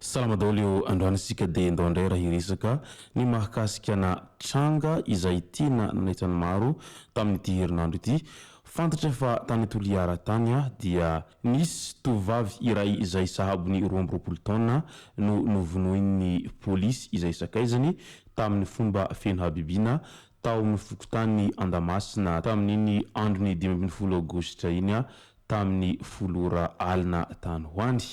Salama daholo androanitsika dia andao indray raha hiresaka ny mahakasika na tranga izay tiana nanaitany maro tamin'ity herinandro ity. Fantatra fa tany Toliara tany dia nisy tovovavy iray izay sahabony 20 taona no novonoin'ny polisy izay sakaizany tamin'ny fomba feno habibiana tao amin'ny fokotany Andamasina tamin'iny androny 12 aogositra iny tamin'ny folora alina tany hoany.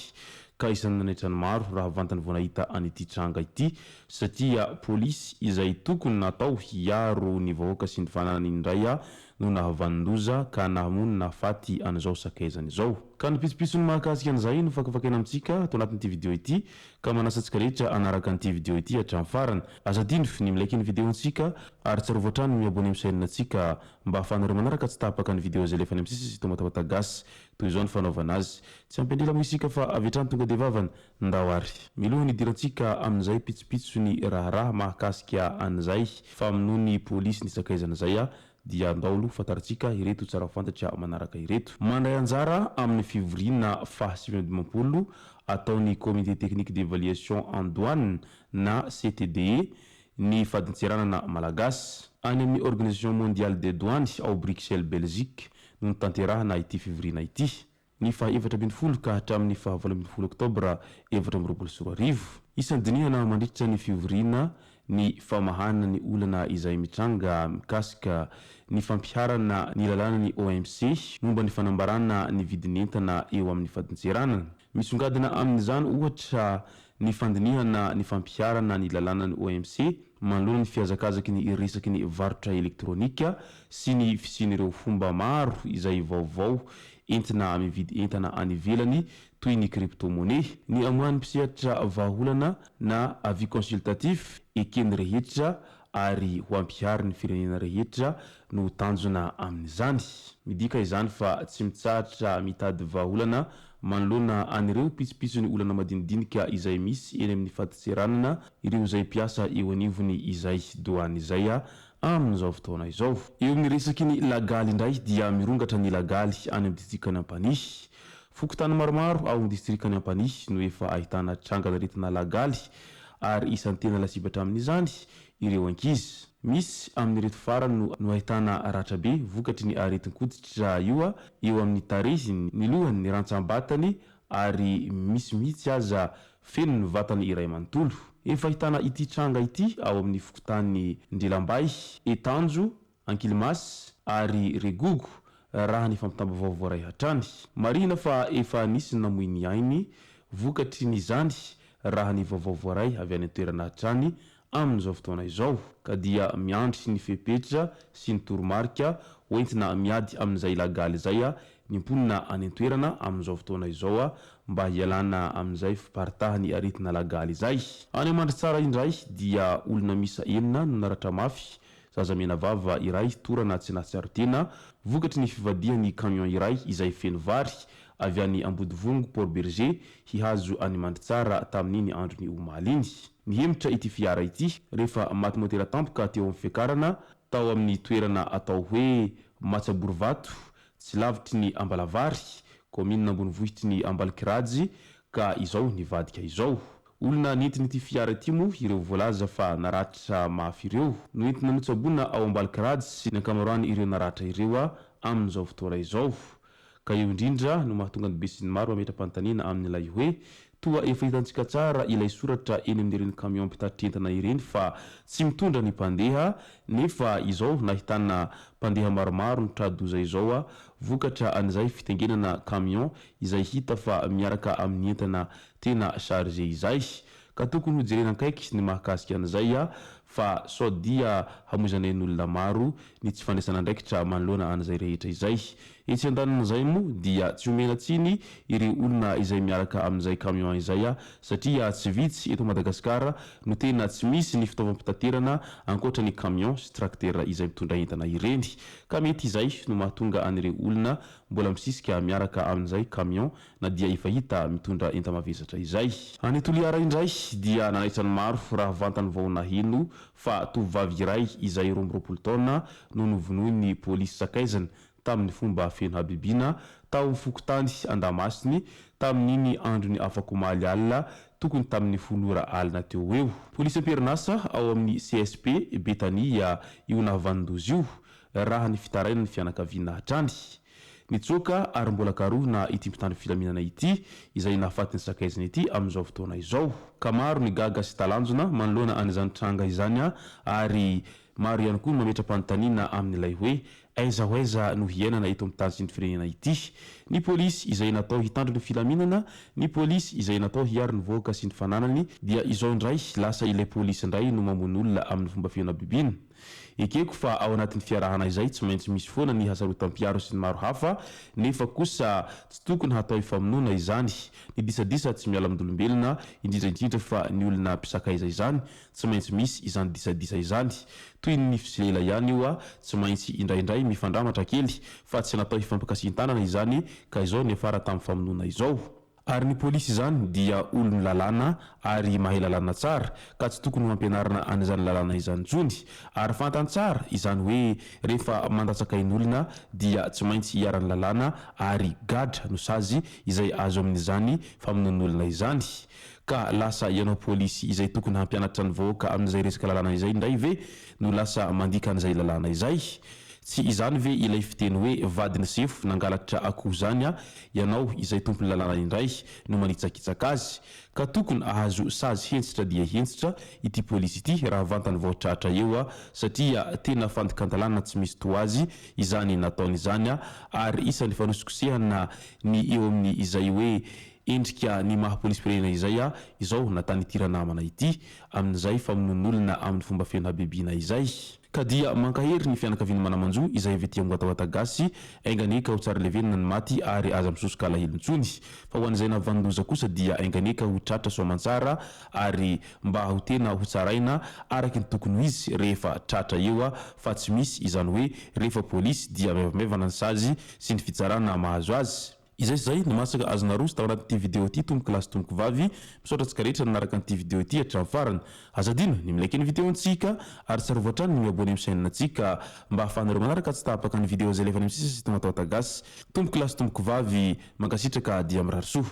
Ka isan'ny nanaitany maro raha vantany vao nahita an'ity tranga ity satria polisy izay tokony natao hiaro ny vahoaka sy ny fananany indray no nahavandoza ka nahamonina faty an'izao sakaizany izao. Ka ny pitsopisony mahakasika an'izay no fakafakena amintsika ato anatin'ity video ity ka manasantsika rehetra anaraka an'ity video ity hatramin'ny farany. Azadino ny milaiky ny videontsika ary tsarovatra trano miabone amin'ny chaîne-ntsika mba ahafahanareo manaraka tsy tapaka ny video izay lefany amintsika sy tomatapata gasy toy izao ny fanaovana azy. Tsy ampendrela moa isika fa avy hatrany tonga dia vavany ndao ary. Milohany idirantsika amin'izay pitsopitsony raharaha mahakasika an'izay fa amin'ony polisy ny sakaizana izay dia ndaolo fantarantsika ireto tsara fantatra manaraka ireto. Mandray anjara amin'ny fivoriana fa-20 ataon'ny comité technique d'évaluation en douane na CTDE ny fadintsiranana malagasy any amin'ny organisation mondiale des douanes ao Bruxelles Belgique no tanterahana ity fivoriana ity. Ny fa-17 ka hatramin'ny fa-18 oktobra 2024. Isan'ny dinihana mandritra ny fivoriana ny famahana ny olana izay mitranga mikasika ny fampiharana ny lalànany OMC momba ny fanambarana ny vidin'entana eo amin'ny fadintsiranana. Misongadina amin'izany ohatra ny fandinihana ny fampiharana ny lalànany OMC manoloana ny fiazakazaky ny resaky ny varotra elektronika sy ny fisian'ireo fomba maro izay vaovao entina mividy entana any ivelany toy ny crypto-monnaie, ny amohan'ny mpisehatra vahaolana na avis consultatif ekeny rehetra ary ho ampihary ny firenena rehetra no tanjona amin'izany. Midika izany fa tsy mitsahatra mitady vahaolana manoloana an'ireo pitsopitsony olana madinidinika izay misy eny amin'ny fadintsiranana ireo izay mpiasa eo anivony izay douane izay amin'izao fotoana izao. Eo amin'ny resaky ny lagaly indray dia mirongatra ny lagaly any amin'ny distrikany Ampanihy. Fokotany maromaro ao amin'ny distrikany Ampanihy no efa ahitana tranga naretina lagaly ary isan'ny tena lasibatra amin'izany ireo ankizy. Misy amin'ny reto farany no ahitana ratrabe vokatry ny aretin-koditra io eo amin'ny tarehiny, ny lohany, ny rantsambatany ary misy mihitsy aza feno ny vatany iray manontolo. Efa ahitana ity tranga ity ao amin'ny fokotany Ndrelambay, Etanjo, Ankilimasy ary Regogo raha ny fampitamba vaovao ray hatrany. Marina fa efa nisy namoy ny ainy vokatry ny zany raha ny vaovao voaray avy any toerana hatrany amin'izao fotoana izao ka dia miandry ny fepetra sy ny toromarika hoentina miady amin'izay lagaly izay ny mponina any an-toerana amin'izao fotoana izao mba hialana amin'izay fiparitahan'ny aretina lagaly izay. Any amandry tsara indray dia olona misa 4 no naratra mafy. Zazamena vava iray torana tsy nahatsiaro tena vokatry ny fivadihan'ny camion iray izay feno vary avy any Ambodivongo Port Berger hihazo any Mandritsara tamin'iny androny omaly iny. Nihemitra ity fiara ity rehefa maty motera tampoka teo amin'ny fiakarana tao amin'ny toerana atao hoe Matsaborovato tsy lavitry ny Ambalavary commune Ambonivohitry ny Ambalikirazy ka izao nivadika izao. Olona nentin'ity fiara ity moa ireo voalaza fa naratra mafy ireo no entina notsabona ao Ambalikirazy sy ny ankamaroany ireo naratra ireo amin'izao fotoana izao. Ka eo indrindra no mahatonga ny be sy ny maro mametra-panontaniana amin'ilay hoe toa efa hitantsika tsara ilay soratra eny amin'ireny camion mpitatitra entana ireny fa tsy mitondra ny mpandeha nefa izao nahitana mpandeha maromaro nitradoza izao vokatra an'izay fitengenana camion izay hita fa miaraka amin'ny entana tena chargé izay. Ka tokony ho jerena akaiky ny mahakasika an'izay fa sao dia hamonjanen'olona maro ny tsy fandraisana andraikitra manoloana an'izay rehetra izay. Etsy andanina zay moa dia tsy omena tsiny ireo olona izay miaraka amin'izay camion izay satria tsy vitsy eto Madagasikara no tena tsy misy ny fitaovam-pitaterana ankoatra ny camion sy tracteur izay mitondra entana ireny, ka mety izay no mahatonga an'ireo olona mbola misisika miaraka amin'izay camion na dia efa hita mitondra enta-mavesatra izay. Any Toliara indray dia nanaitra ny maro raha vantany vao naheno fa tovovavy iray izay 12 taona no novonoiny polisy sakaizany tamin'ny fomba feno habibiana tao Fokotany Andamasiny tamin'iny androny afako-maly alina tokony tamin'ny 10 alina teo eo. Polisy am-perinasa ao amin'ny CSP Betania io navandozy io raha ny fitaraina ny fianakaviana hatrany. Nitsoaka ary mbola karohina ity mpitandro filaminana ity izay nahafaty ny sakaiziny ity amin'izao fotoana izao. Ka maro ny gaga sy talanjona manoloana an'izany tranga izany ary maro ihany koa mametra-panontaniana amin'ilay hoe aiza ho aiza no hiainana eto amin'ny tany sy ny firenena ity. Ny polisy izay natao hitandro ny filaminana, ny polisy izay natao hiaro ny voaka sy ny fananany dia izao indray lasa ilay polisy indray no mamono olona amin'ny fomba fiona bibiana. Ekeko fa ao anatin'ny fiarahana izay tsy maintsy misy foana ny hasarotam-piaro sy ny maro hafa, nefa kosa tsy tokony hatao ifamonoana izany. Ny disadisa tsy miala amin'olombelona, indrindra fa ny olona mpisakaiza izany tsy maintsy misy izany disadisa izany. Toy ny fijelela ihany io tsy maintsy indraindray mifandramatra kely fa tsy natao hifampikasihan-tanana izany ka izao ny afara tamin'ny famonoana izao. Ary ny polisy izany dia olony lalàna ary mahay lalàna tsara ka tsy tokony mampianarana an'izany lalàna izany intsony, ary fantany tsara izany hoe rehefa mandatsakain'olona dia tsy maintsy hiarany lalàna ary gadra no sazy izay azo amin'izany famonoan'olona izany. Ka lasa ianao polisy izay tokony hampianatra ny vahoaka amin'izay resaka lalàna izay indray ve no lasa mandika an'izay lalàna izay? Tsy izany ve ilay fiteny hoe vadiny sefo nangalatra akoho zany ianao izay tompony lalàna indray no manitsakitsaka azy, ka tokony ahazo sazy hentsitra dia hentsitra ity polisy ity raha vantany vao tratra eo satria tena fandikan-dalàna tsy misy toazy izany nataony izany ary isan'ny fanosikosehana ny eo amin'ny izay hoe endrika ny mahapolisy-pirenena izay izao natany tira namana ity amin'izay famonon'olona amin'ny fomba fiona habibiana izay. Ka dia mankahery ny fianakaviana manamanjo izay avy ety Amboatawata Gasy ainganeka ho tsara levenina ny maty ary aza misosoka alahelo intsony, fa ho an'izay navandoza kosa dia ainganeka ho tratra soamantsara ary mba ho tena ho tsaraina araky ny tokony ho izy rehefa tratra eo fa tsy misy izany hoe rehefa polisy dia maivamaivana ny sazy sy ny fitsarana mahazo azy. Izay zay ny masaka azona roso tao anatin'ity video ity tomboky lasy tomboky vavy misaotra antsika rehetra nanaraka an'ity video ity hatramin'ny farany. Azadino ny milaiky ny videontsika ary tsarovatrany ny miabone amin'ny chaîne antsika mba ahafahanareo manaraka tsy tapaka ny video zay lefa ny misisa sy Amboatawata Gasy. Tomboky lasy tomboky vavy mankasitraka dia mirary soa.